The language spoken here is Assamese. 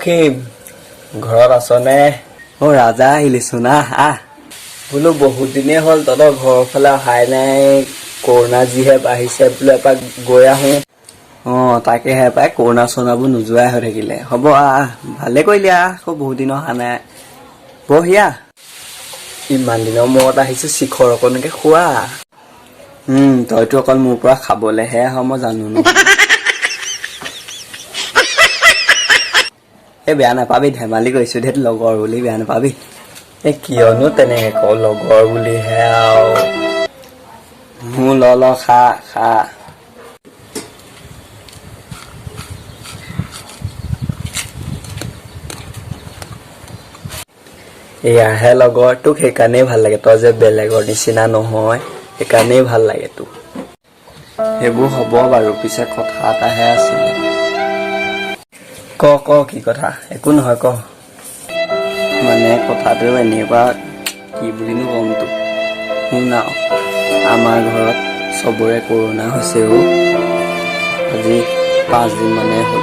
খিম ঘৰত আছনে? ৰাজা আহিলিচোন আহ বোলো বহুত দিনেই হ'ল তহঁতৰ ঘৰৰ ফালে অহাই নাই। কৰোণা যিহে বাঢ়িছে বোলো এপাক গৈ আহোঁ। তাকেহে পাই কৰোণা চৰোণাবোৰ নোযোৱাই হৈ থাকিলে। হ'ব ভালে কৰিলি আকৌ বহুত দিন অহা নাই। বহিয়া ইমান দিনৰ মূৰত আহিছোঁ, শিখৰ অকণকে খোৱা। তইতো অকল মোৰ পৰা খাবলেহে আহ, মই জানো ন। বেয়া নাপাবি, ধেমালি কৰিছো দেই, লগৰ বুলি বেয়া নাপাবি। কিয়নো তেনেকে কওঁ, লগৰ বুলিহে আৰু। ল খা এয়াহে লগৰ, তোক সেইকাৰণেই ভাল লাগে। তই যে বেলেগৰ নিচিনা নহয়, সেইকাৰণেই ভাল লাগে তোক। সেইবোৰ হ'ব বাৰু, পিছে কথা এটাহে আছিলে। ক কি কথা? একো নহয় ক। মানে কথাটো এনেকুৱা, কি বুলিনো ক'ম তোক। শুন আৰু, আমাৰ ঘৰত চবৰে কৰোণা হৈছে আজি 5 দিন মানেই হ'ল।